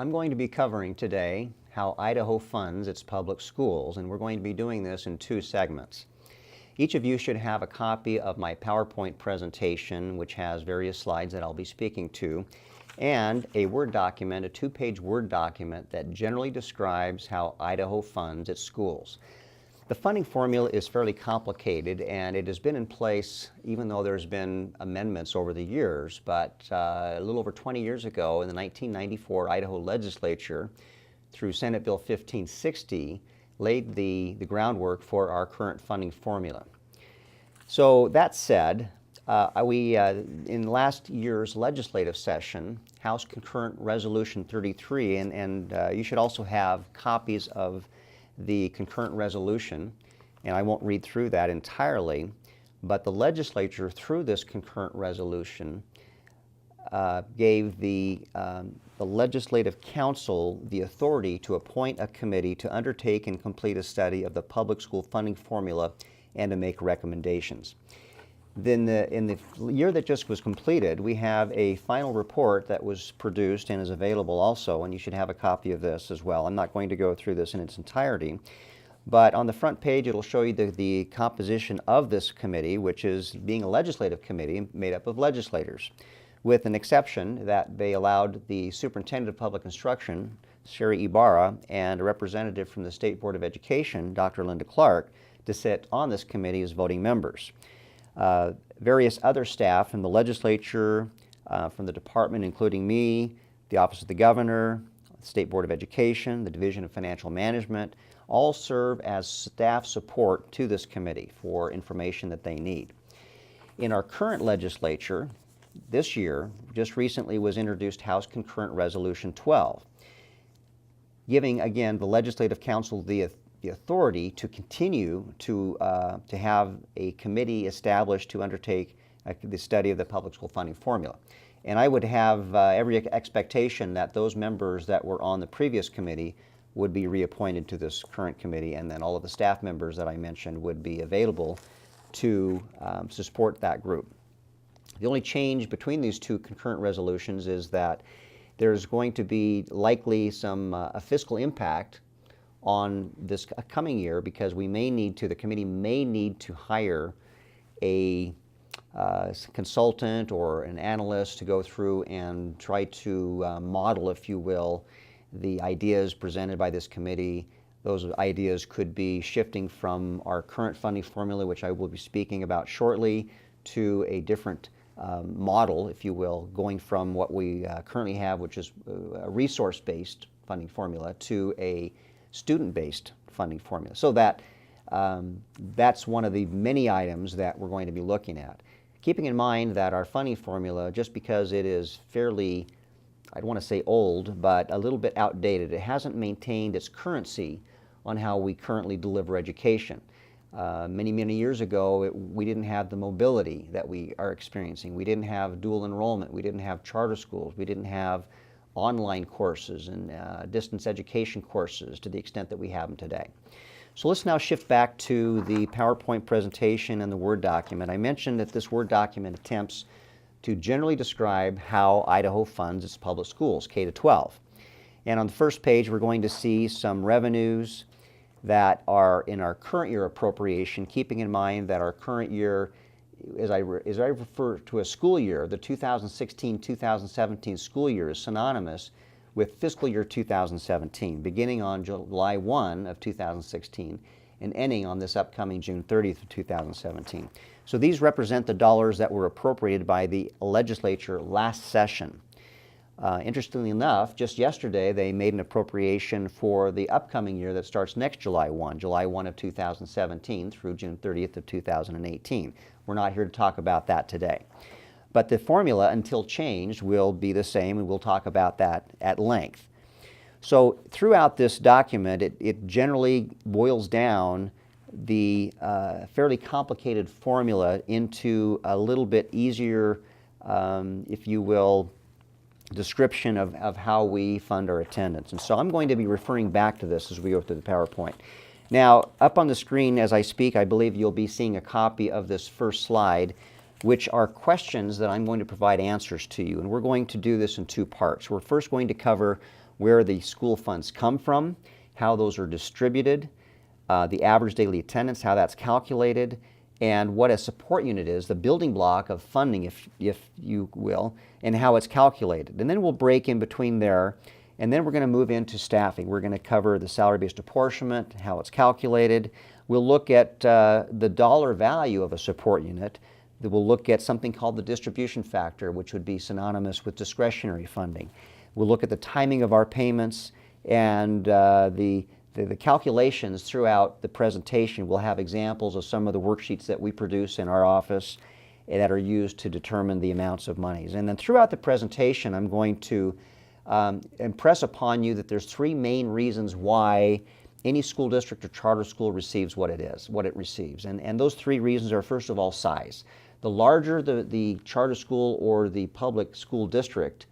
I'm going to be covering today how Idaho funds its public schools, and we're going to be doing this in two segments. Each of you should have a copy of my PowerPoint presentation, which has various slides that I'll be speaking to, and a Word document, a two-page Word document that generally describes how Idaho funds its schools. The funding formula is fairly complicated, and it has been in place even though there's been amendments over the years, but a little over 20 years ago in the 1994 Idaho legislature, through Senate Bill 1560, laid the groundwork for our current funding formula. So that said, in last year's legislative session, House Concurrent Resolution 33, and you should also have copies of the concurrent resolution, and I won't read through that entirely, but the legislature, through this concurrent resolution, gave the Legislative Council the authority to appoint a committee to undertake and complete a study of the public school funding formula and to make recommendations. Then in the year that just was completed, we have a final report that was produced and is available also, and you should have a copy of this as well. I'm not going to go through this in its entirety, but on the front page it'll show you the composition of this committee, which is being a legislative committee made up of legislators, with an exception that they allowed the Superintendent of Public Instruction, Sherry Ibarra, and a representative from the State Board of Education, Dr. Linda Clark, to sit on this committee as voting members. Various other staff from the legislature, from the department, including me, the Office of the Governor, the State Board of Education, the Division of Financial Management, all serve as staff support to this committee for information that they need. In our current legislature, this year, just recently was introduced House Concurrent Resolution 12, giving again the Legislative Council the authority to continue to have a committee established to undertake the study of the public school funding formula. And I would have every expectation that those members that were on the previous committee would be reappointed to this current committee, and then all of the staff members that I mentioned would be available to support that group. The only change between these two concurrent resolutions is that there's going to be likely some a fiscal impact on this coming year, because the committee may need to hire a consultant or an analyst to go through and try to model, if you will, the ideas presented by this committee. Those ideas could be shifting from our current funding formula, which I will be speaking about shortly, to a different model, if you will, going from what we currently have, which is a resource-based funding formula, to a student-based funding formula. So that's one of the many items that we're going to be looking at. Keeping in mind that our funding formula, just because it is fairly, I don't want to say old, but a little bit outdated, it hasn't maintained its currency on how we currently deliver education. Many years ago, we didn't have the mobility that we are experiencing. We didn't have dual enrollment. We didn't have charter schools. We didn't have online courses and distance education courses to the extent that we have them today. So let's now shift back to the PowerPoint presentation and the Word document. I mentioned that this Word document attempts to generally describe how Idaho funds its public schools, K to 12. And on the first page, we're going to see some revenues that are in our current year appropriation, keeping in mind that our current year, as I refer to a school year, the 2016-2017 school year is synonymous with fiscal year 2017, beginning on July 1 of 2016 and ending on this upcoming June 30th of 2017. So these represent the dollars that were appropriated by the legislature last session. Interestingly enough, just yesterday they made an appropriation for the upcoming year that starts next July 1 of 2017 through June 30th of 2018. We're not here to talk about that today. But the formula, until changed, will be the same, and we'll talk about that at length. So throughout this document, it generally boils down the fairly complicated formula into a little bit easier, if you will, description of how we fund our attendance. And so I'm going to be referring back to this as we go through the PowerPoint. Now, up on the screen as I speak, I believe you'll be seeing a copy of this first slide, which are questions that I'm going to provide answers to you. And we're going to do this in two parts. We're first going to cover where the school funds come from, how those are distributed, the average daily attendance, how that's calculated, and what a support unit is, the building block of funding, if you will, and how it's calculated. And then we'll break in between there, and then we're going to move into staffing. We're going to cover the salary-based apportionment, how it's calculated. We'll look at the dollar value of a support unit. We'll look at something called the distribution factor, which would be synonymous with discretionary funding. We'll look at the timing of our payments, and the calculations throughout the presentation. We'll have examples of some of the worksheets that we produce in our office that are used to determine the amounts of monies. And then throughout the presentation, I'm going to impress upon you that there's three main reasons why any school district or charter school receives what it receives. And those three reasons are, first of all, size. The larger the charter school or the public school district,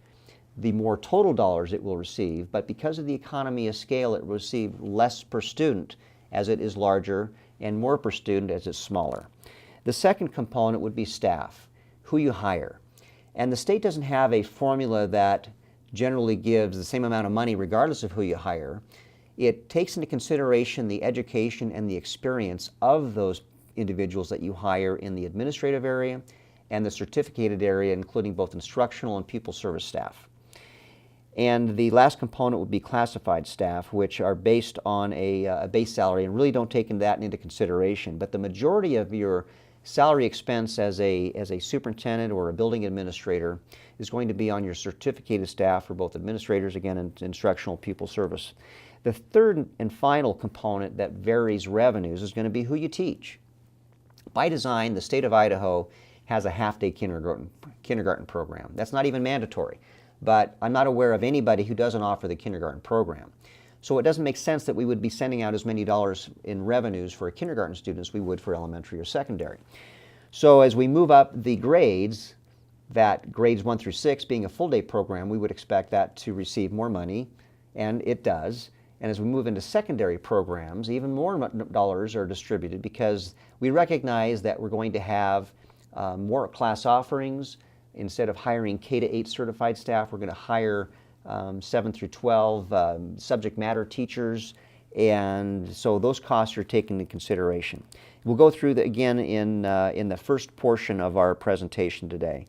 the more total dollars it will receive, but because of the economy of scale, it will receive less per student as it is larger and more per student as it's smaller. The second component would be staff, who you hire. And the state doesn't have a formula that generally gives the same amount of money regardless of who you hire. It takes into consideration the education and the experience of those individuals that you hire in the administrative area and the certificated area, including both instructional and pupil service staff. And the last component would be classified staff, which are based on a base salary and really don't take that into consideration. But the majority of your salary expense as a superintendent or a building administrator is going to be on your certificated staff for both administrators, again, and instructional pupil service. The third and final component that varies revenues is going to be who you teach. By design, the state of Idaho has a half-day kindergarten program. That's not even mandatory, but I'm not aware of anybody who doesn't offer the kindergarten program. So it doesn't make sense that we would be sending out as many dollars in revenues for a kindergarten student as we would for elementary or secondary. So as we move up the grades, that grades 1 through 6 being a full-day program, we would expect that to receive more money, and it does. And as we move into secondary programs, even more dollars are distributed because we recognize that we're going to have more class offerings. Instead of hiring K-8 certified staff, we're going to hire 7 through 12 subject matter teachers, and so those costs are taken into consideration. We'll go through that again in the first portion of our presentation today.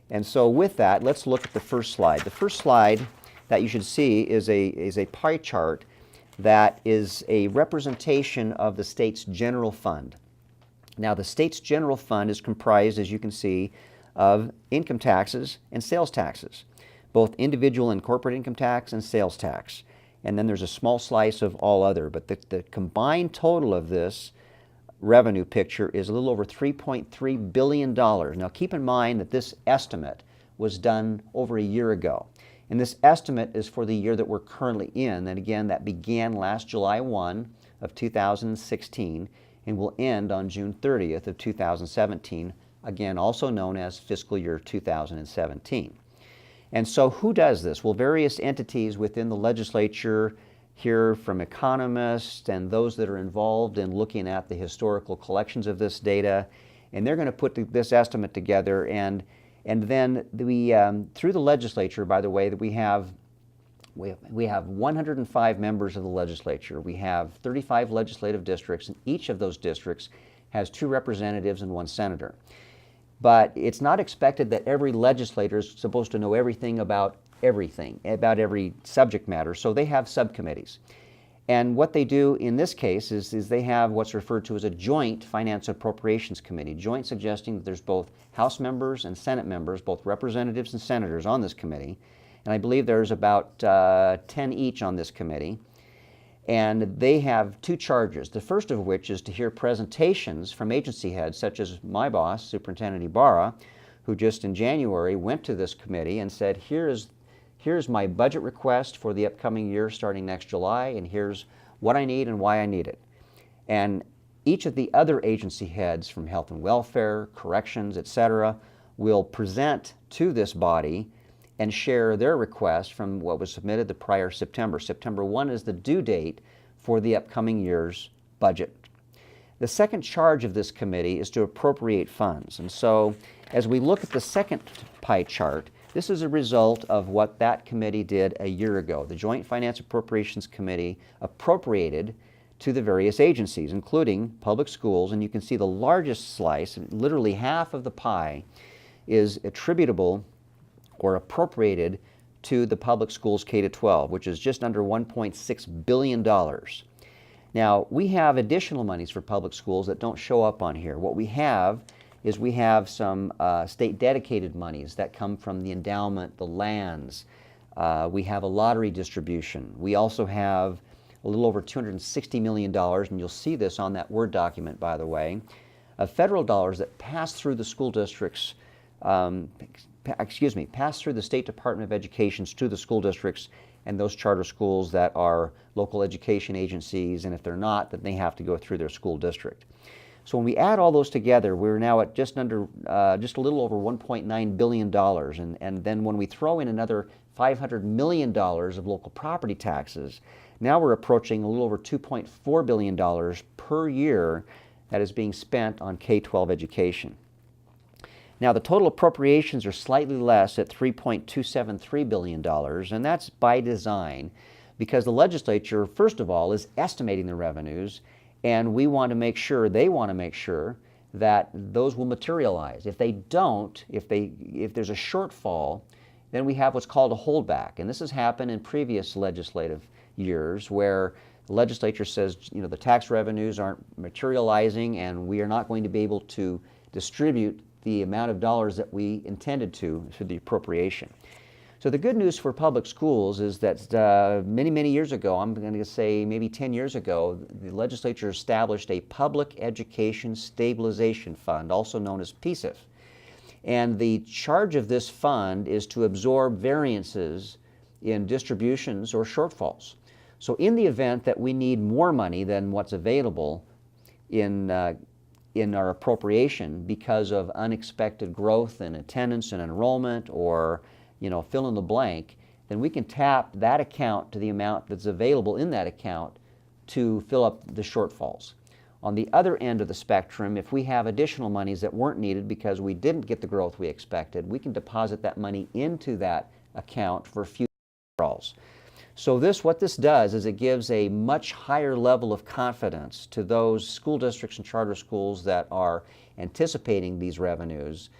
And so with that, let's look at the first slide. The first slide that you should see is a pie chart that is a representation of the state's general fund. Now, the state's general fund is comprised, as you can see, of income taxes and sales taxes, both individual and corporate income tax and sales tax. And then there's a small slice of all other, but the combined total of this revenue picture is a little over $3.3 billion. Now, keep in mind that this estimate was done over a year ago. And this estimate is for the year that we're currently in. And again, that began last July 1 of 2016 and will end on June 30th of 2017, again, also known as fiscal year 2017. And so who does this? Well, various entities within the legislature hear from economists and those that are involved in looking at the historical collections of this data, and they're going to put this estimate together. And then we, through the legislature, by the way, that we have 105 members of the legislature. We have 35 legislative districts, and each of those districts has 2 representatives and 1 senator. But it's not expected that every legislator is supposed to know everything, about every subject matter, so they have subcommittees. And what they do in this case is they have what's referred to as a joint Finance and Appropriations Committee, joint suggesting that there's both House members and Senate members, both representatives and senators on this committee. And I believe there's about 10 each on this committee. And they have 2 charges, the first of which is to hear presentations from agency heads, such as my boss, Superintendent Ibarra, who just in January went to this committee and said, here's my budget request for the upcoming year starting next July, and here's what I need and why I need it. And each of the other agency heads from health and welfare, corrections, etc., will present to this body and share their request from what was submitted the prior September. September 1 is the due date for the upcoming year's budget. The second charge of this committee is to appropriate funds. And so as we look at the second pie chart, This is a result of what that committee did a year ago. The Joint Finance Appropriations Committee appropriated to the various agencies, including public schools, and you can see the largest slice, literally half of the pie, is attributable or appropriated to the public schools K-12, which is just under $1.6 billion. Now, we have additional monies for public schools that don't show up on here. What we have is we have some state dedicated monies that come from the endowment, the lands. We have a lottery distribution. We also have a little over $260 million, and you'll see this on that Word document, by the way, of federal dollars that pass through the school districts, pass through the State Department of Education to the school districts and those charter schools that are local education agencies, and if they're not, then they have to go through their school district. So when we add all those together, we're now at just a little over $1.9 billion, and then when we throw in another $500 million of local property taxes, now we're approaching a little over $2.4 billion per year that is being spent on K-12 education. Now, the total appropriations are slightly less at $3.273 billion, and that's by design because the legislature, first of all, is estimating the revenues, and they want to make sure that those will materialize. If they don't, if there's a shortfall, then we have what's called a holdback, and this has happened in previous legislative years where the legislature says, the tax revenues aren't materializing and we are not going to be able to distribute the amount of dollars that we intended to through the appropriation. So the good news for public schools is that many, many years ago, I'm going to say maybe 10 years ago, the legislature established a Public Education Stabilization Fund, also known as PESIF. And the charge of this fund is to absorb variances in distributions or shortfalls. So in the event that we need more money than what's available in our appropriation because of unexpected growth in attendance and enrollment or fill in the blank, then we can tap that account to the amount that's available in that account to fill up the shortfalls. On the other end of the spectrum, if we have additional monies that weren't needed because we didn't get the growth we expected, we can deposit that money into that account for future withdrawals. So what this does is it gives a much higher level of confidence to those school districts and charter schools that are anticipating these revenues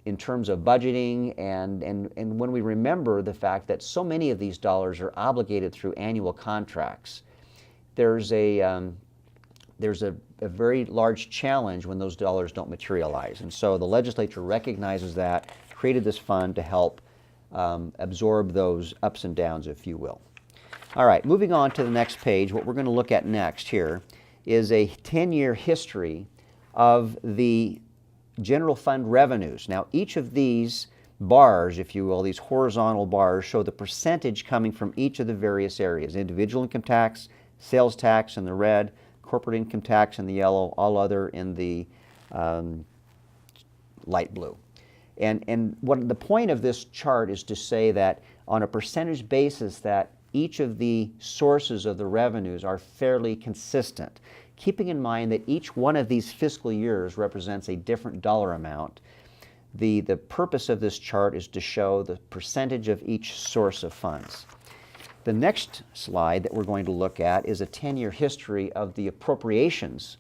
in terms of budgeting and when we remember the fact that so many of these dollars are obligated through annual contracts. There's a very large challenge when those dollars don't materialize, and so the legislature recognizes that, created this fund to help absorb those ups and downs, if you will. All right, moving on to the next page, what we're going to look at next here is a 10-year history of the general fund revenues. Now, each of these bars, if you will, these horizontal bars, show the percentage coming from each of the various areas: individual income tax, sales tax in the red, corporate income tax in the yellow, all other in the light blue. And what the point of this chart is to say that on a percentage basis that each of the sources of the revenues are fairly consistent, keeping in mind that each one of these fiscal years represents a different dollar amount. The purpose of this chart is to show the percentage of each source of funds. The next slide that we're going to look at is a 10-year history of the appropriations.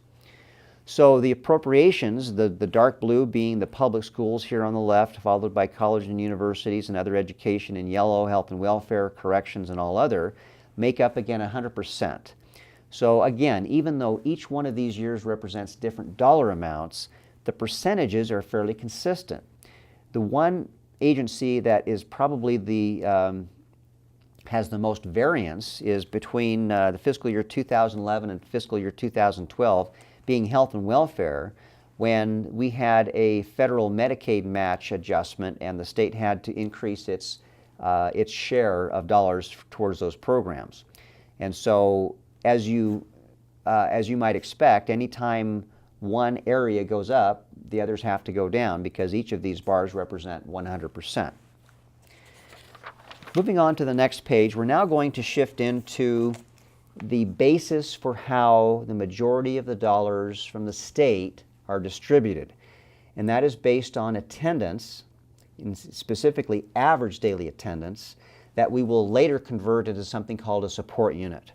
So the appropriations, the dark blue being the public schools here on the left, followed by colleges and universities and other education in yellow, health and welfare, corrections, and all other, make up again 100%. So again, even though each one of these years represents different dollar amounts, the percentages are fairly consistent. The one agency that is probably has the most variance is between the fiscal year 2011 and fiscal year 2012, being health and welfare, when we had a federal Medicaid match adjustment and the state had to increase its share of dollars towards those programs. And so as you might expect, anytime one area goes up, the others have to go down because each of these bars represent 100%. Moving on to the next page, we're now going to shift into the basis for how the majority of the dollars from the state are distributed. And that is based on attendance specifically average daily attendance, that we will later convert into something called a support unit.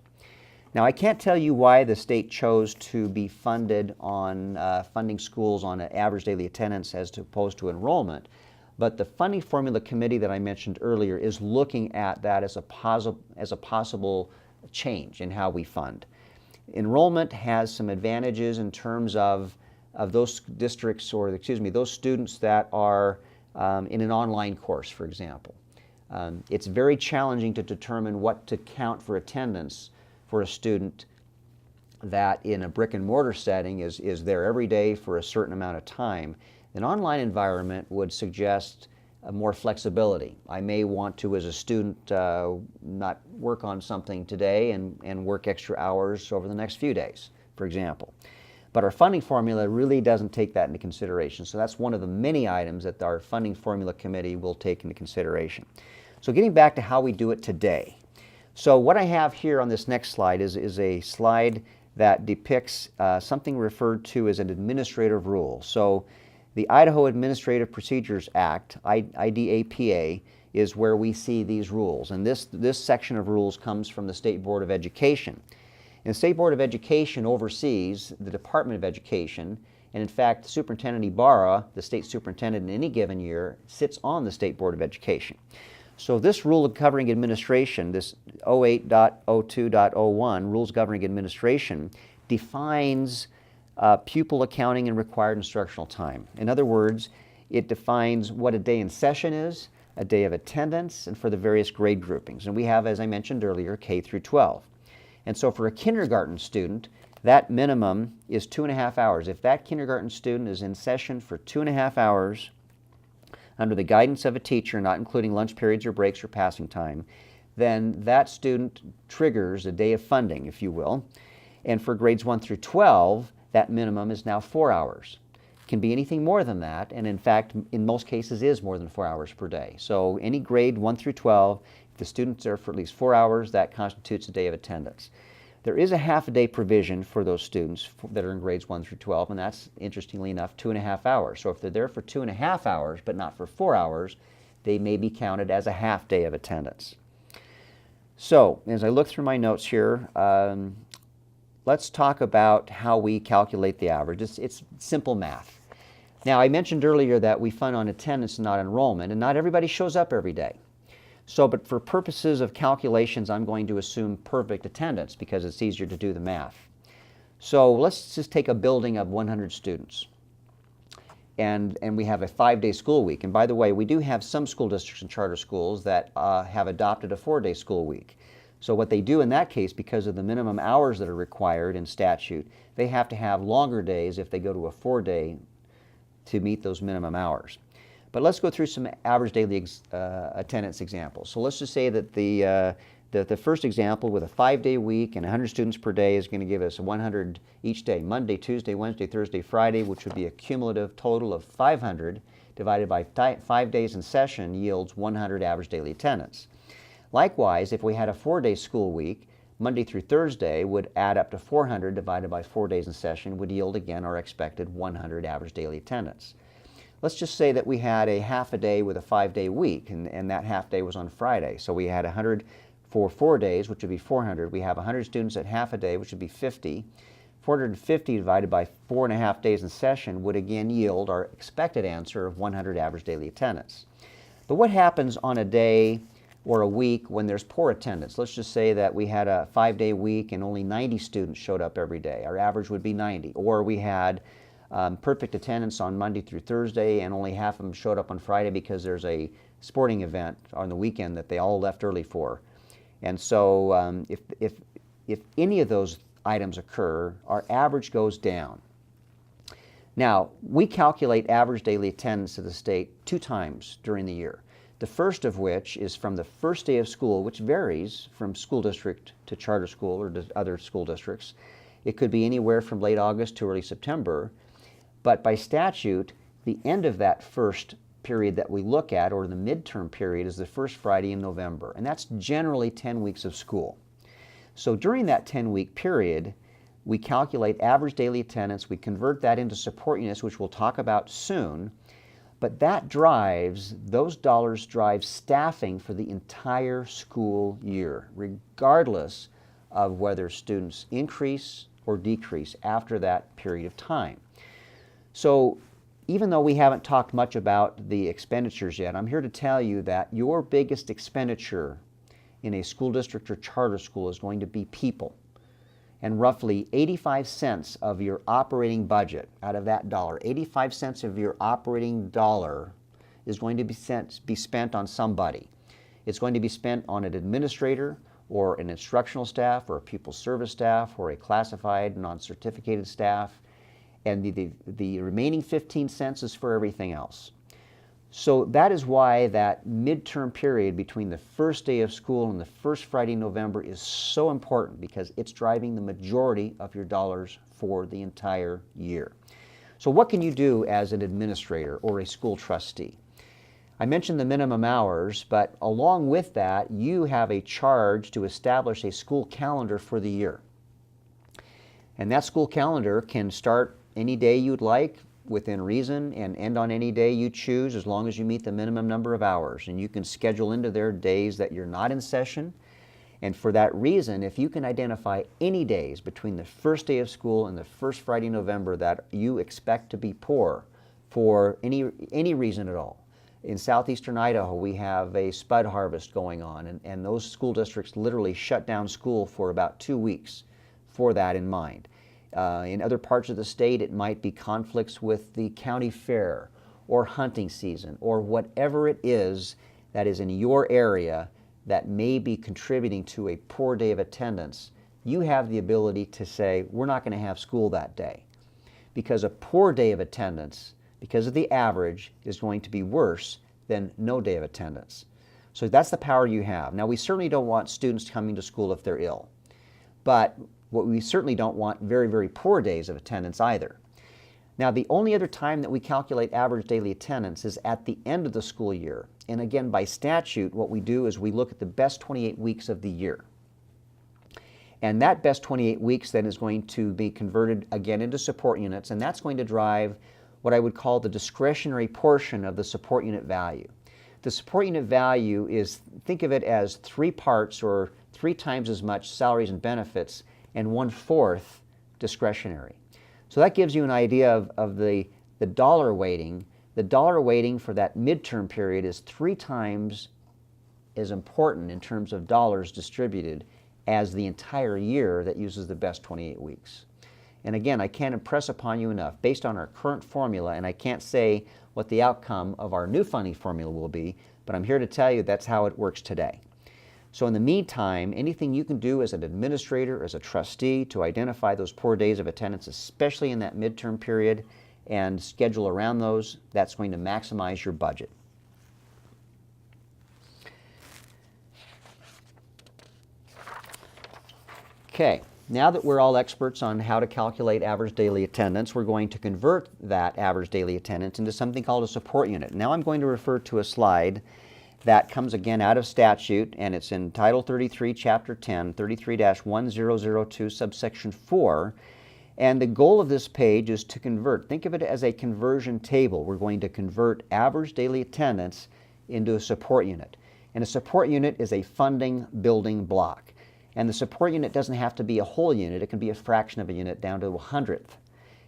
Now, I can't tell you why the state chose to be funded on funding schools on an average daily attendance as opposed to enrollment, but the funding formula committee that I mentioned earlier is looking at that as a possible change in how we fund. Enrollment has some advantages in terms of those districts, or excuse me, those students that are in an online course, for example. It's very challenging to determine what to count for attendance for a student that in a brick and mortar setting is there every day for a certain amount of time. An online environment would suggest more flexibility. I may want to, as a student, not work on something today and work extra hours over the next few days, for example. But our funding formula really doesn't take that into consideration. So that's one of the many items that our funding formula committee will take into consideration. So getting back to how we do it today. So what I have here on this next slide is a slide that depicts something referred to as an administrative rule. So the Idaho Administrative Procedures Act, IDAPA, is where we see these rules. And this section of rules comes from the State Board of Education. And the State Board of Education oversees the Department of Education, and in fact, Superintendent Ibarra, the state superintendent in any given year, sits on the State Board of Education. So this rule covering administration, this 08.02.01, Rules Governing Administration, defines pupil accounting and required instructional time. In other words, it defines what a day in session is, a day of attendance, and for the various grade groupings. And we have, as I mentioned earlier, K through 12. And so for a kindergarten student, that minimum is 2.5 hours. If that kindergarten student is in session for 2.5 hours, under the guidance of a teacher, not including lunch periods or breaks or passing time, then that student triggers a day of funding, if you will. And for grades 1 through 12, that minimum is now 4 hours. It can be anything more than that, and in fact, in most cases is more than 4 hours per day. So any grade 1 through 12, if the student's there for at least 4 hours, that constitutes a day of attendance. There is a half-a-day provision for those students that are in grades 1 through 12, and that's, interestingly enough, 2.5 hours. So if they're there for 2.5 hours, but not for 4 hours, they may be counted as a half day of attendance. So, as I look through my notes here, let's talk about how we calculate the average. It's simple math. Now, I mentioned earlier that we fund on attendance and not enrollment, and not everybody shows up every day. So, but for purposes of calculations, I'm going to assume perfect attendance because it's easier to do the math. So let's just take a building of 100 students. And we have a 5-day school week. And by the way, we do have some school districts and charter schools that have adopted a 4-day school week. So what they do in that case, because of the minimum hours that are required in statute, they have to have longer days if they go to a 4-day to meet those minimum hours. But let's go through some average daily attendance examples. So let's just say that the first example with a 5-day week and 100 students per day is going to give us 100 each day, Monday, Tuesday, Wednesday, Thursday, Friday, which would be a cumulative total of 500 divided by 5 days in session yields 100 average daily attendance. Likewise, if we had a 4-day school week, Monday through Thursday would add up to 400 divided by 4 days in session would yield again our expected 100 average daily attendance. Let's just say that we had a half a day with a 5-day week, and that half day was on Friday. So we had 100 for 4 days, which would be 400. We have 100 students at half a day, which would be 50. 450 divided by 4.5 days in session would again yield our expected answer of 100 average daily attendance. But what happens on a day or a week when there's poor attendance? Let's just say that we had a 5-day week and only 90 students showed up every day. Our average would be 90. Or we had perfect attendance on Monday through Thursday and only half of them showed up on Friday because there's a sporting event on the weekend that they all left early for. And so if any of those items occur, our average goes down. Now, we calculate average daily attendance of the state 2 times during the year. The first of which is from the first day of school, which varies from school district to charter school or to other school districts. It could be anywhere from late August to early September. But by statute, the end of that first period that we look at, or the midterm period, is the first Friday in November. And that's generally 10 weeks of school. So during that 10-week period, we calculate average daily attendance. We convert that into support units, which we'll talk about soon. But those dollars drive staffing for the entire school year, regardless of whether students increase or decrease after that period of time. So even though we haven't talked much about the expenditures yet, I'm here to tell you that your biggest expenditure in a school district or charter school is going to be people. And roughly 85 cents of your operating budget, out of that dollar, 85 cents of your operating dollar is going to be spent on somebody. It's going to be spent on an administrator or an instructional staff or a pupil service staff or a classified non-certificated staff. And the remaining 15 cents is for everything else. So that is why that midterm period between the first day of school and the first Friday in November is so important, because it's driving the majority of your dollars for the entire year. So what can you do as an administrator or a school trustee? I mentioned the minimum hours, but along with that, you have a charge to establish a school calendar for the year. And that school calendar can start any day you'd like, within reason, and end on any day you choose, as long as you meet the minimum number of hours. And you can schedule into their days that you're not in session. And for that reason, if you can identify any days between the first day of school and the first Friday in November that you expect to be poor for any reason at all. In southeastern Idaho, we have a spud harvest going on, and those school districts literally shut down school for about 2 weeks for that in mind. In other parts of the state, it might be conflicts with the county fair or hunting season or whatever it is that is in your area that may be contributing to a poor day of attendance. You have the ability to say, we're not going to have school that day, because a poor day of attendance, because of the average, is going to be worse than no day of attendance. So that's the power you have. Now, we certainly don't want students coming to school if they're ill, but what we certainly don't want very, very poor days of attendance either. Now, the only other time that we calculate average daily attendance is at the end of the school year. And again, by statute, what we do is we look at the best 28 weeks of the year. And that best 28 weeks then is going to be converted again into support units, and that's going to drive what I would call the discretionary portion of the support unit value. The support unit value is, think of it as 3 parts or 3 times as much salaries and benefits and 1/4 discretionary. So that gives you an idea of the dollar weighting. The dollar weighting for that midterm period is 3 times as important in terms of dollars distributed as the entire year that uses the best 28 weeks. And again, I can't impress upon you enough, based on our current formula, and I can't say what the outcome of our new funding formula will be, but I'm here to tell you that's how it works today. So in the meantime, anything you can do as an administrator, as a trustee, to identify those poor days of attendance, especially in that midterm period, and schedule around those, that's going to maximize your budget. Okay, now that we're all experts on how to calculate average daily attendance, we're going to convert that average daily attendance into something called a support unit. Now I'm going to refer to a slide that comes again out of statute, and it's in Title 33, Chapter 10, 33-1002, subsection 4. And the goal of this page is to convert. Think of it as a conversion table. We're going to convert average daily attendance into a support unit. And a support unit is a funding building block. And the support unit doesn't have to be a whole unit. It can be a fraction of a unit down to a 100th.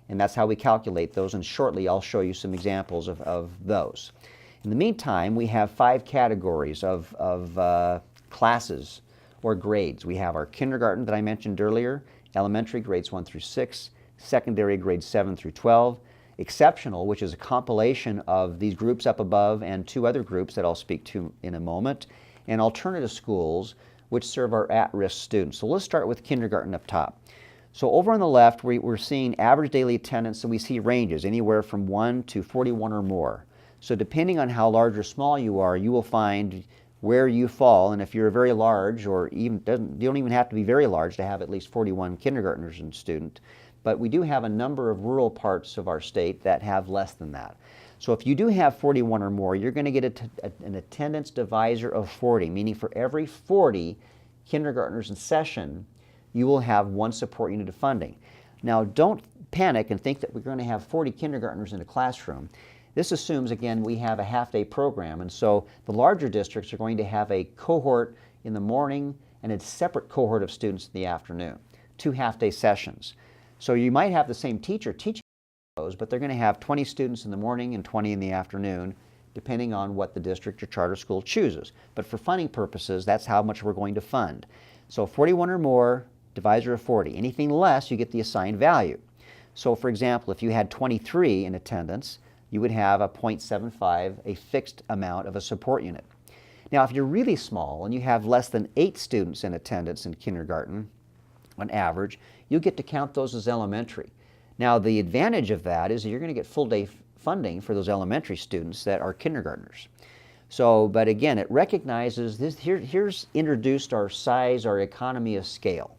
And that's how we calculate those. And shortly I'll show you some examples of those. In the meantime, we have 5 categories of classes or grades. We have our kindergarten that I mentioned earlier, elementary grades 1 through 6, secondary grades 7 through 12, exceptional, which is a compilation of these groups up above and 2 other groups that I'll speak to in a moment, and alternative schools, which serve our at-risk students. So let's start with kindergarten up top. So over on the left, we're seeing average daily attendance, and we see ranges anywhere from 1 to 41 or more. So depending on how large or small you are, you will find where you fall. And if you're very large, or even you don't even have to be very large to have at least 41 kindergartners and student. But we do have a number of rural parts of our state that have less than that. So if you do have 41 or more, you're going to get an attendance divisor of 40, meaning for every 40 kindergartners in session, you will have 1 support unit of funding. Now, don't panic and think that we're going to have 40 kindergartners in a classroom. This assumes, again, we have a half-day program, and so the larger districts are going to have a cohort in the morning and a separate cohort of students in the afternoon, 2 half-day sessions. So you might have the same teacher teaching those, but they're going to have 20 students in the morning and 20 in the afternoon, depending on what the district or charter school chooses. But for funding purposes, that's how much we're going to fund. So 41 or more, divisor of 40. Anything less, you get the assigned value. So for example, if you had 23 in attendance, you would have a 0.75, a fixed amount of a support unit. Now, if you're really small and you have less than 8 students in attendance in kindergarten, on average, you get to count those as elementary. Now, the advantage of that is that you're going to get full-day funding for those elementary students that are kindergartners. So, but again, it recognizes this. Here's introduced our size, our economy of scale.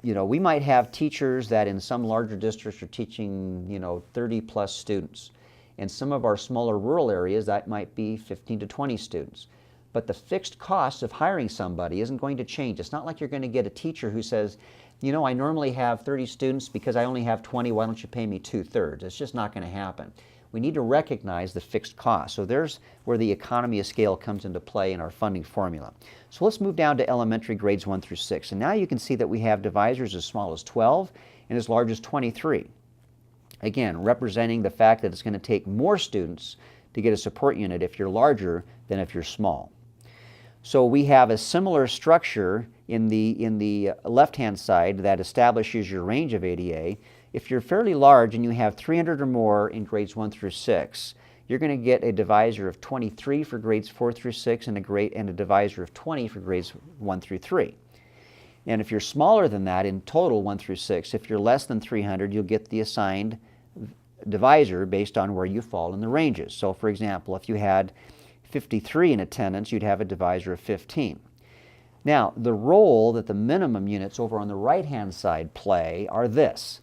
We might have teachers that in some larger districts are teaching, 30 plus students. In some of our smaller rural areas, that might be 15 to 20 students. But the fixed cost of hiring somebody isn't going to change. It's not like you're going to get a teacher who says, I normally have 30 students because I only have 20, why don't you pay me 2/3? It's just not going to happen. We need to recognize the fixed cost. So there's where the economy of scale comes into play in our funding formula. So let's move down to elementary grades 1 through 6. And now you can see that we have divisors as small as 12 and as large as 23. Again, representing the fact that it's going to take more students to get a support unit if you're larger than if you're small. So we have a similar structure in the left-hand side that establishes your range of ADA. If you're fairly large and you have 300 or more in grades 1 through 6, you're going to get a divisor of 23 for grades 4 through 6 and a divisor of 20 for grades 1 through 3. And if you're smaller than that in total 1 through 6, if you're less than 300, you'll get the assigned divisor based on where you fall in the ranges. So for example, if you had 53 in attendance, you'd have a divisor of 15. Now, the role that the minimum units over on the right-hand side play are this.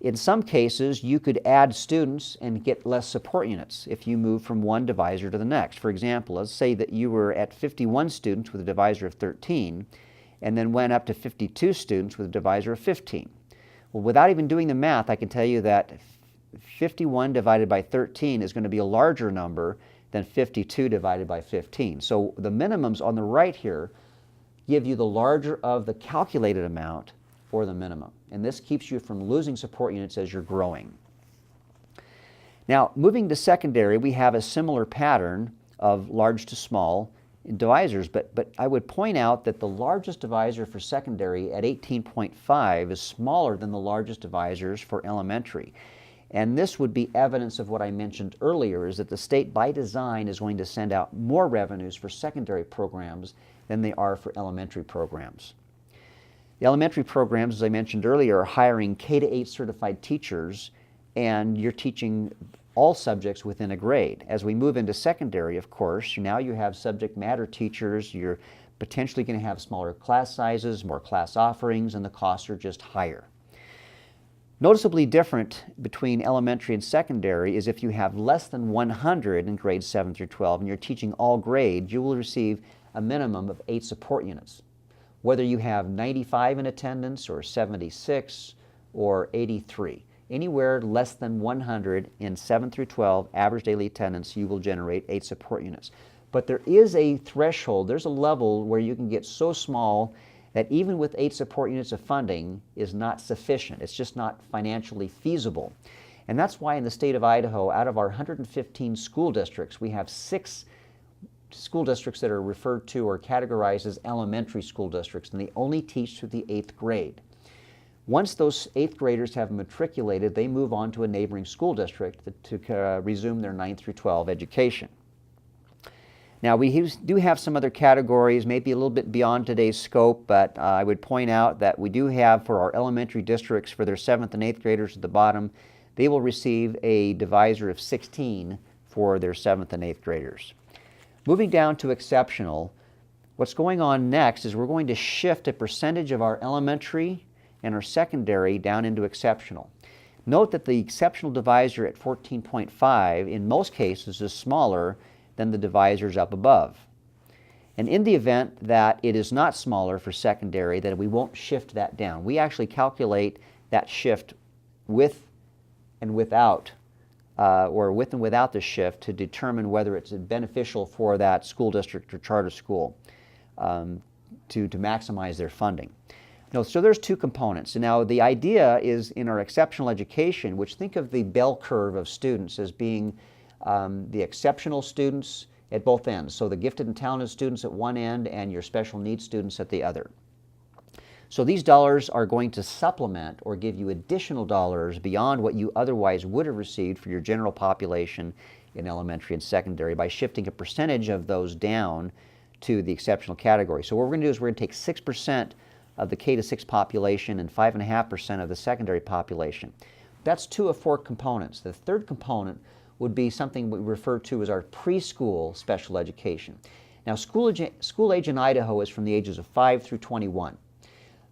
In some cases, you could add students and get less support units if you move from one divisor to the next. For example, let's say that you were at 51 students with a divisor of 13 and then went up to 52 students with a divisor of 15. Well, without even doing the math, I can tell you that 51 divided by 13 is going to be a larger number than 52 divided by 15. So the minimums on the right here give you the larger of the calculated amount or the minimum. And this keeps you from losing support units as you're growing. Now, moving to secondary, we have a similar pattern of large to small divisors, but I would point out that the largest divisor for secondary at 18.5 is smaller than the largest divisors for elementary. And this would be evidence of what I mentioned earlier, is that the state by design is going to send out more revenues for secondary programs than they are for elementary programs. The elementary programs, as I mentioned earlier, are hiring K-8 certified teachers, and you're teaching all subjects within a grade. As we move into secondary, of course, now you have subject matter teachers, you're potentially going to have smaller class sizes, more class offerings, and the costs are just higher. Noticeably different between elementary and secondary is if you have less than 100 in grades 7 through 12 and you're teaching all grades, you will receive a minimum of 8 support units. Whether you have 95 in attendance or 76 or 83. Anywhere less than 100 in 7 through 12 average daily attendance, you will generate 8 support units. But there is a threshold, there's a level where you can get so small that even with 8 support units of funding is not sufficient. It's just not financially feasible. And that's why in the state of Idaho, out of our 115 school districts, we have 6 school districts that are referred to or categorized as elementary school districts, and they only teach through the 8th grade. Once those 8th graders have matriculated, they move on to a neighboring school district to resume their 9th through 12 education. Now, we do have some other categories, maybe a little bit beyond today's scope, but I would point out that we do have for our elementary districts, for their 7th and 8th graders at the bottom, they will receive a divisor of 16 for their 7th and 8th graders. Moving down to exceptional, what's going on next is we're going to shift a percentage of our elementary and our secondary down into exceptional. Note that the exceptional divisor at 14.5 in most cases is smaller than the divisors up above. And in the event that it is not smaller for secondary, then we won't shift that down. We actually calculate that shift with and without or with and without the shift to determine whether it's beneficial for that school district or charter school to maximize their funding. No, so there's two components. Now the idea is in our exceptional education, which think of the bell curve of students as being the exceptional students at both ends. So the gifted and talented students at one end and your special needs students at the other. So these dollars are going to supplement or give you additional dollars beyond what you otherwise would have received for your general population in elementary and secondary by shifting a percentage of those down to the exceptional category. So what we're going to do is we're going to take 6% of the K-6 population and 5.5% of the secondary population. That's two of four components. The third component would be something we refer to as our preschool special education. Now school age in Idaho is from the ages of 5 through 21.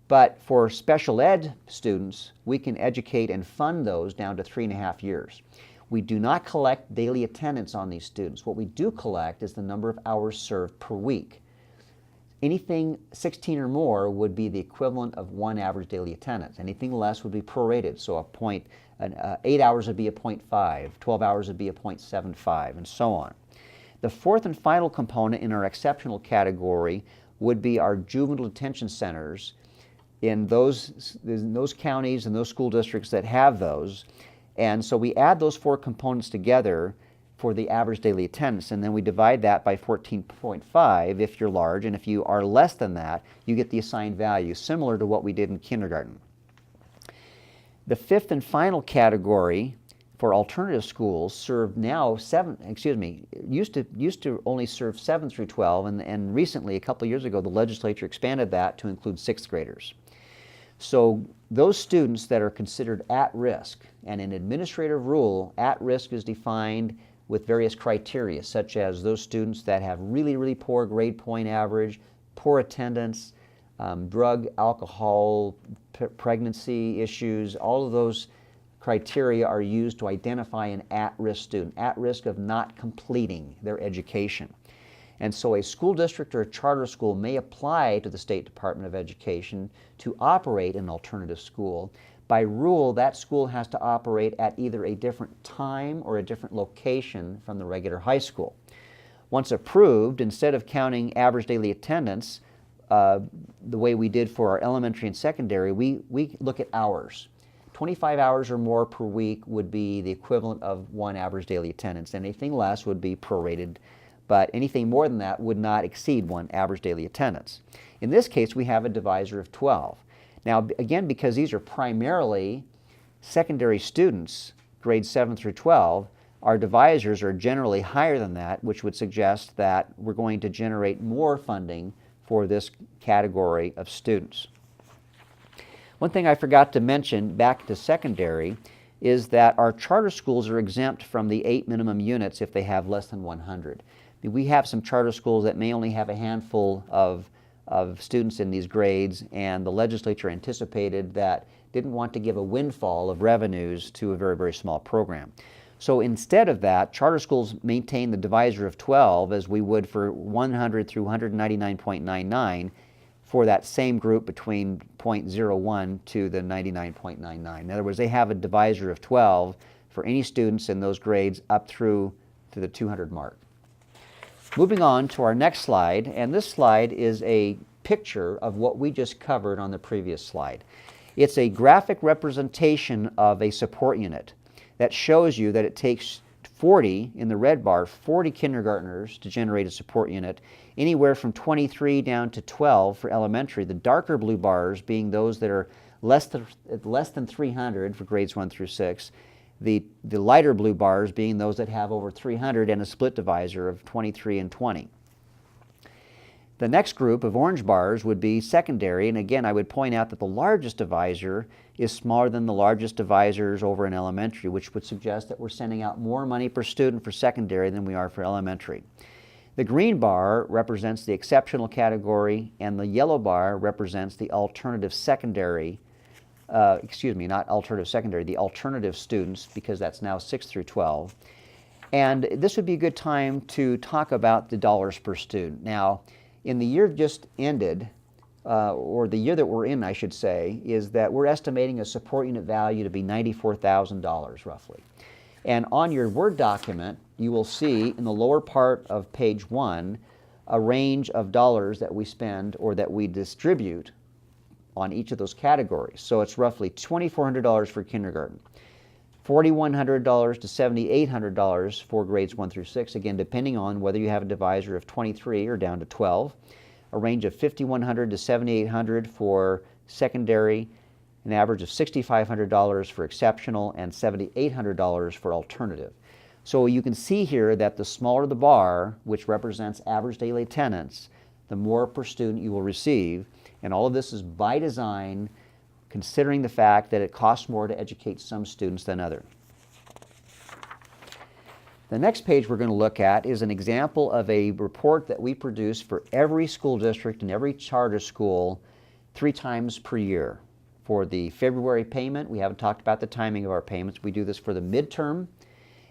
But for special ed students, we can educate and fund those down to 3.5 years. We do not collect daily attendance on these students. What we do collect is the number of hours served per week. Anything 16 or more would be the equivalent of one average daily attendance. Anything less would be prorated. So 8 hours would be a 0.5, 12 hours would be a 0.75, and so on. The fourth and final component in our exceptional category would be our juvenile detention centers in those counties and those school districts that have those. And so we add those four components together for the average daily attendance, and then we divide that by 14.5 if you're large, and if you are less than that, you get the assigned value, similar to what we did in kindergarten. The fifth and final category for alternative schools serve now used to only serve 7 through 12, and recently, a couple of years ago, the legislature expanded that to include 6th graders. So those students that are considered at risk, and in administrative rule, at risk is defined with various criteria, such as those students that have really, really poor grade point average, poor attendance, drug, alcohol, pregnancy issues. All of those criteria are used to identify an at-risk student, at risk of not completing their education. And so a school district or a charter school may apply to the State Department of Education to operate an alternative school. By rule, that school has to operate at either a different time or a different location from the regular high school. Once approved, instead of counting average daily attendance the way we did for our elementary and secondary, we look at hours. 25 hours or more per week would be the equivalent of one average daily attendance. Anything less would be prorated, but anything more than that would not exceed one average daily attendance. In this case, we have a divisor of 12. Now, again, because these are primarily secondary students, grades 7 through 12, our divisors are generally higher than that, which would suggest that we're going to generate more funding for this category of students. One thing I forgot to mention back to secondary is that our charter schools are exempt from the 8 minimum units if they have less than 100. We have some charter schools that may only have a handful of students in these grades, and the legislature anticipated that didn't want to give a windfall of revenues to a very, very small program. So instead of that, charter schools maintain the divisor of 12 as we would for 100 through 199.99 for that same group between 0.01 to the 99.99. In other words, they have a divisor of 12 for any students in those grades up through to the 200 mark. Moving on to our next slide, and this slide is a picture of what we just covered on the previous slide. It's a graphic representation of a support unit that shows you that it takes 40, in the red bar, 40 kindergartners to generate a support unit, anywhere from 23 down to 12 for elementary. The darker blue bars being those that are less than 300 for grades 1 through 6. The lighter blue bars being those that have over 300 and a split divisor of 23 and 20. The next group of orange bars would be secondary, and again I would point out that the largest divisor is smaller than the largest divisors over in elementary, which would suggest that we're sending out more money per student for secondary than we are for elementary. The green bar represents the exceptional category, and the yellow bar represents the alternative secondary not alternative secondary, the alternative students, because that's now 6 through 12. And this would be a good time to talk about the dollars per student. Now, in the year just ended, or the year that we're in, I should say, is that we're estimating a support unit value to be $94,000 roughly. And on your Word document, you will see in the lower part of page 1 a range of dollars that we spend or that we distribute on each of those categories. So it's roughly $2,400 for kindergarten, $4,100 to $7,800 for grades 1 through 6, again, depending on whether you have a divisor of 23 or down to 12, a range of $5,100 to $7,800 for secondary, an average of $6,500 for exceptional, and $7,800 for alternative. So you can see here that the smaller the bar, which represents average daily attendance, the more per student you will receive. And all of this is by design, considering the fact that it costs more to educate some students than others. The next page we're going to look at is an example of a report that we produce for every school district and every charter school 3 times per year. For the February payment, we haven't talked about the timing of our payments. We do this for the midterm,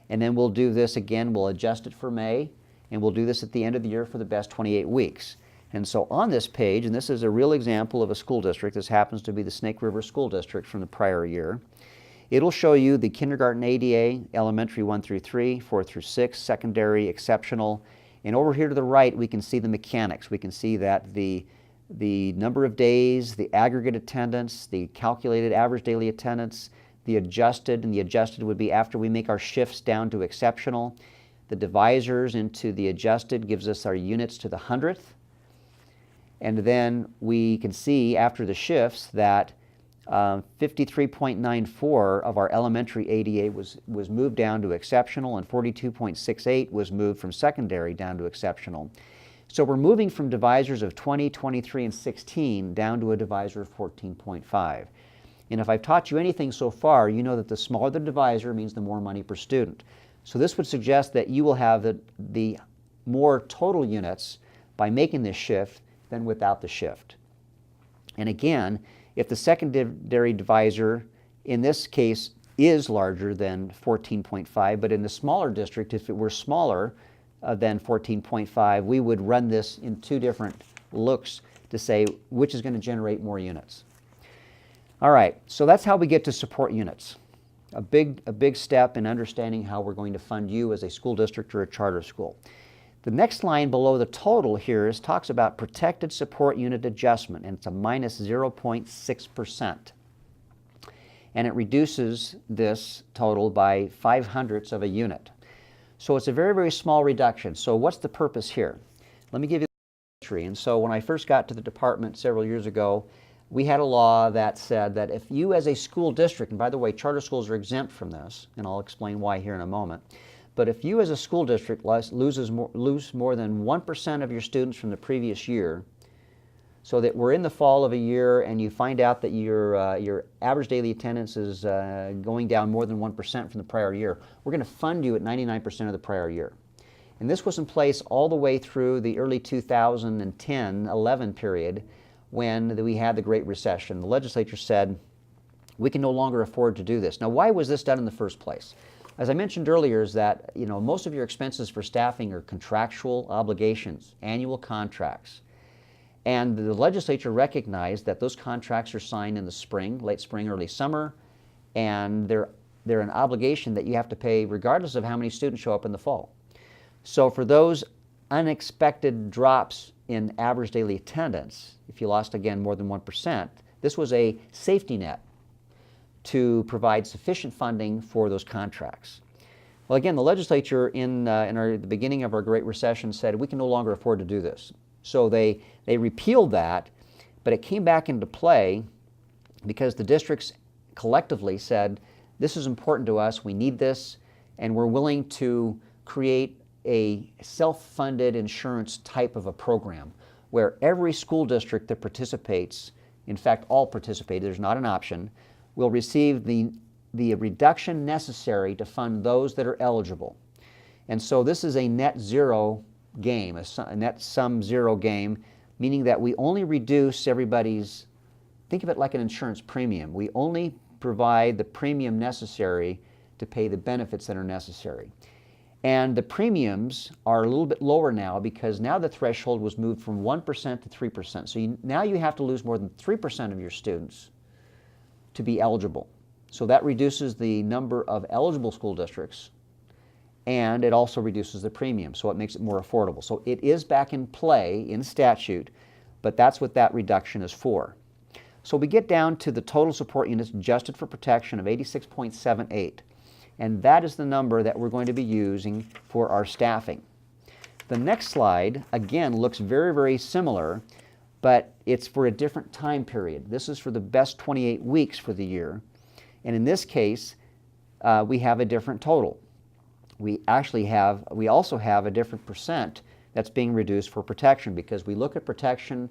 and then we'll do this again, we'll adjust it for May, and we'll do this at the end of the year for the best 28 weeks. And so on this page, and this is a real example of a school district, this happens to be the Snake River School District from the prior year. It'll show you the kindergarten ADA, elementary 1 through 3, 4 through 6, secondary, exceptional, and over here to the right we can see the mechanics. We can see that the number of days, the aggregate attendance, the calculated average daily attendance, the adjusted, and the adjusted would be after we make our shifts down to exceptional. The divisors into the adjusted gives us our units to the 100th. And then we can see after the shifts that 53.94 of our elementary ADA was moved down to exceptional, and 42.68 was moved from secondary down to exceptional. So we're moving from divisors of 20, 23, and 16 down to a divisor of 14.5. And if I've taught you anything so far, you know that the smaller the divisor means the more money per student. So this would suggest that you will have the more total units by making this shift than without the shift. And again, if the secondary divisor in this case is larger than 14.5, but in the smaller district, if it were smaller than 14.5, we would run this in 2 different looks to say which is going to generate more units. All right, so that's how we get to support units. A big step in understanding how we're going to fund you as a school district or a charter school. The next line below the total here talks about protected support unit adjustment, and it's a minus 0.6%. And it reduces this total by 0.05 of a unit. So it's a very, very small reduction. So what's the purpose here? Let me give you the history. And so when I first got to the department several years ago, we had a law that said that if you as a school district, and by the way, charter schools are exempt from this, and I'll explain why here in a moment, but if you as a school district lose more than 1% of your students from the previous year, so that we're in the fall of a year and you find out that your average daily attendance is going down more than 1% from the prior year, we're going to fund you at 99% of the prior year. And this was in place all the way through the early 2010-11 period when we had the Great Recession. The legislature said, we can no longer afford to do this. Now, why was this done in the first place? As I mentioned earlier, is that most of your expenses for staffing are contractual obligations, annual contracts. And the legislature recognized that those contracts are signed in the spring, late spring, early summer, and they're an obligation that you have to pay regardless of how many students show up in the fall. So for those unexpected drops in average daily attendance, if you lost again more than 1%, this was a safety net to provide sufficient funding for those contracts. Well, again, the legislature in the beginning of our Great Recession said we can no longer afford to do this. So they repealed that, but it came back into play because the districts collectively said, this is important to us, we need this, and we're willing to create a self-funded insurance type of a program where every school district that participates, in fact all participate, there's not an option, will receive the reduction necessary to fund those that are eligible. And so this is a net zero game, a net sum zero game, meaning that we only reduce everybody's, think of it like an insurance premium. We only provide the premium necessary to pay the benefits that are necessary. And the premiums are a little bit lower now because now the threshold was moved from 1% to 3%. So now you have to lose more than 3% of your students to be eligible. So that reduces the number of eligible school districts, and it also reduces the premium, so it makes it more affordable. So it is back in play in statute, but that's what that reduction is for. So we get down to the total support units adjusted for protection of 86.78, and that is the number that we're going to be using for our staffing. The next slide, again, looks very, very similar, but it's for a different time period. This is for the best 28 weeks for the year, and in this case, we have a different total. We also have a different percent that's being reduced for protection, because we look at protection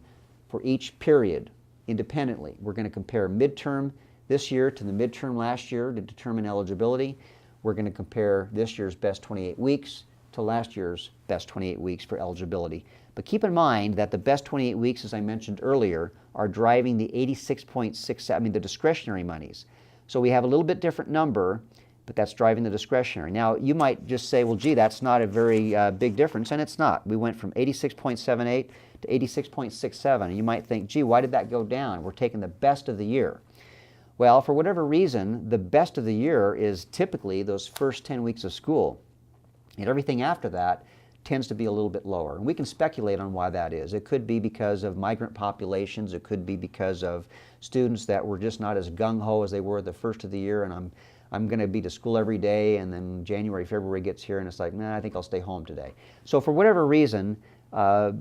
for each period independently. We're going to compare midterm this year to the midterm last year to determine eligibility. We're going to compare this year's best 28 weeks to last year's best 28 weeks for eligibility. But keep in mind that the best 28 weeks, as I mentioned earlier, are driving the 86.6, the discretionary monies. So we have a little bit different number, but that's driving the discretionary. Now, you might just say, well, gee, that's not a very big difference, and it's not. We went from 86.78 to 86.67, and you might think, gee, why did that go down? We're taking the best of the year. Well, for whatever reason, the best of the year is typically those first 10 weeks of school, and everything after that tends to be a little bit lower. And we can speculate on why that is. It could be because of migrant populations. It could be because of students that were just not as gung-ho as they were the first of the year, and I'm going to be to school every day, and then January, February gets here, and it's like, nah, I think I'll stay home today. So for whatever reason,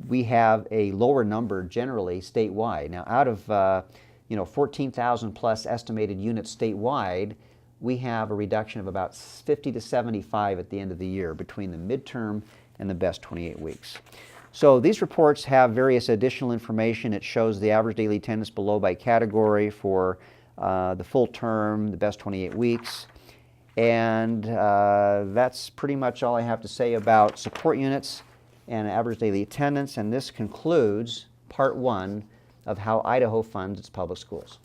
we have a lower number generally statewide. Now, out of 14,000 plus estimated units statewide, we have a reduction of about 50 to 75 at the end of the year between the midterm and the best 28 weeks. So these reports have various additional information. It shows the average daily attendance below by category for the full term, the best 28 weeks. And that's pretty much all I have to say about support units and average daily attendance. And this concludes part one of how Idaho funds its public schools.